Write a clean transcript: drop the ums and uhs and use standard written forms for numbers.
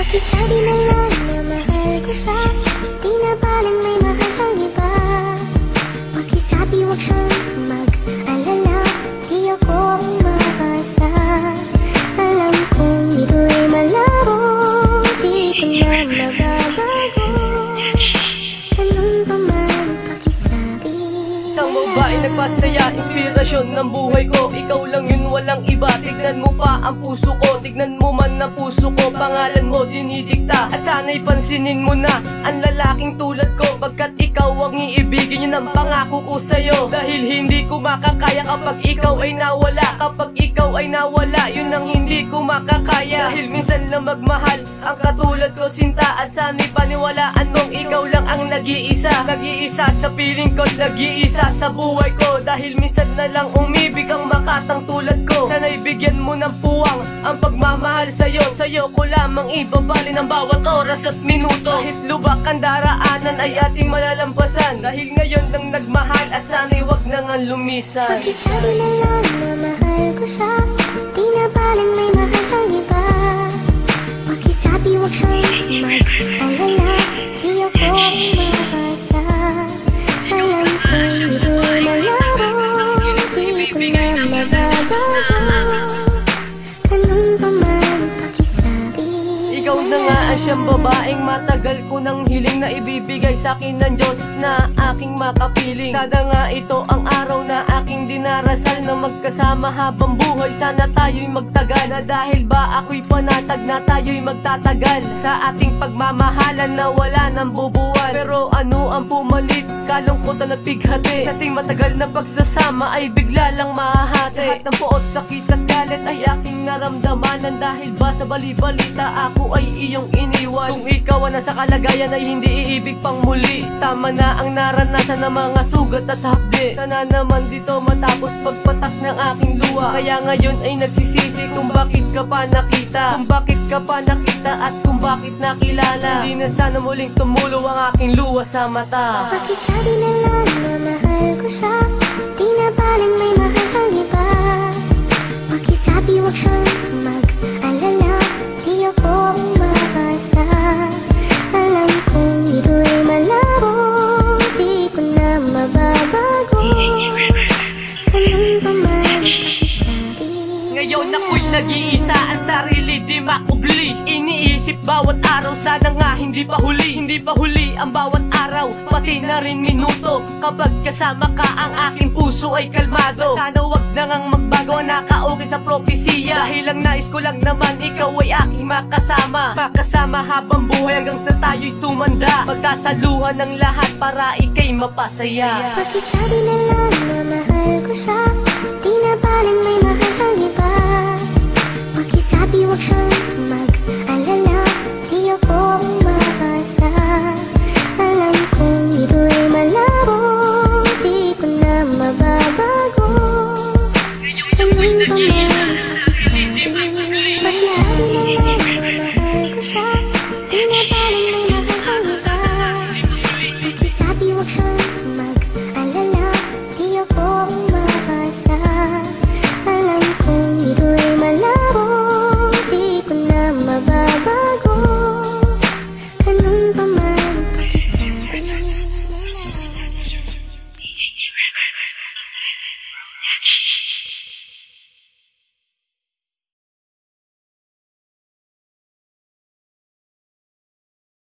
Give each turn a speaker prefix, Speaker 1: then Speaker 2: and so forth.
Speaker 1: Pakisabi na lang na mahal ko siya, di na baling may mahal siyang iba. Pakisabi wag siyang mag-alala, di ako umaasa. Alam kong ito'y malabo, di ko na mababago. Ganun pa man pakisabi.
Speaker 2: Isang babae nagpasaya, inspirasyon ng buhay ko. Ikaw lang yun, walang iba. Tignan mo pa ang puso ko, tignan mo man ang puso ko. Pangalan mo dinidikta, at sana'y pansinin mo na ang lalaking tulad ko. Pagkat ikaw ang iibigin, yun ang pangako ko sa'yo. Dahil hindi ko makakaya kapag ikaw ay nawala. Kapag ikaw ay nawala, yun ang hindi ko makakaya. Dahil minsan lang magmahal ang katulad ko, sinta. At sana'y paniwalaan mong ikaw lang ang nag-iisa. Nag-iisa sa piling ko, nag-iisa sa buhay ko. Dahil minsan na lang umibig ang makatang tulad ko. Sana'y bigyan mo ng puwang ang pagmamahal sa'yo. Sa'yo ko lamang ibabali ng bawat oras at minuto. Kahit lubak ang daraanan ay ating malalampasan. Dahil ngayon lang nagmahal at sana'y wag na nga lumisan.
Speaker 1: Pakisabi na lang na mahal ko siya, di na baling may mahal siyang iba. Pakisabi wag siyang mag-alala, di ako umaasa. Alam kong ito'y malabo, di ko na mababago. Ganun pa man pakisabi.
Speaker 2: Ikaw na nga ang siyang babaeng matagal ko nang hiling na ibibigay sa'kin ng Diyos na aking makapiling. Sana nga ito ang araw na aking dinarasal, na magkasama habang buhay. Sana tayo'y magtagal, na dahil ba ako'y panatag na tayo'y magtatagal sa ating pagmamahalan na wala nang bubuwan. Pero ano ang pumalit? Kalungkutan at bighati. Sa ating matagal na pagsasama ay bigla lang mahahati. Lahat ng puot, sakit at galit ay aking naramdamanan. Dahil ba sa bali-balita ako ay iyong iniwan. Kung ikaw ang nasa kalagayan ay hindi iibig pang muli. Tama na ang naranasan ng mga sugat at hapdi. Sana naman dito matapos pagpatak ng aking luha. Kaya ngayon ay nagsisisi kung bakit ka pa nakita, kung bakit ka pa nakita at kung bakit nakilala. Hindi na sana muling tumulo ang aking luha sa mata.
Speaker 1: Pakisabi na lang na mahal ko siya, di na baling may mahal siyang iba. Pakisabi wag siyang mag-alala, di ako umaasa. Alam kong ito'y malabo, di ko na mababago. Ganun pa man pakisabi.
Speaker 2: Ngayon ako'y nag-iisa, ang sarili di makubli. Iniisip bawat araw, sana nga hindi pa huli. Hindi pa huli ang bawat araw, pati na rin minuto. Kapag kasama ka ang aking puso ay kalmado. Sana wag na ngang magbago ang nakaukit sa propesiya. Dahil ang nais ko lang naman ikaw ay aking makasama. Makasama habang buhay hanggang sa tayo'y tumanda. Magsasaluhan ng lahat para ika'y mapasaya.
Speaker 1: Pakisabi na lang na mahal ko siya, di na baling may mahal siyang iba. Pakisabi wag siyang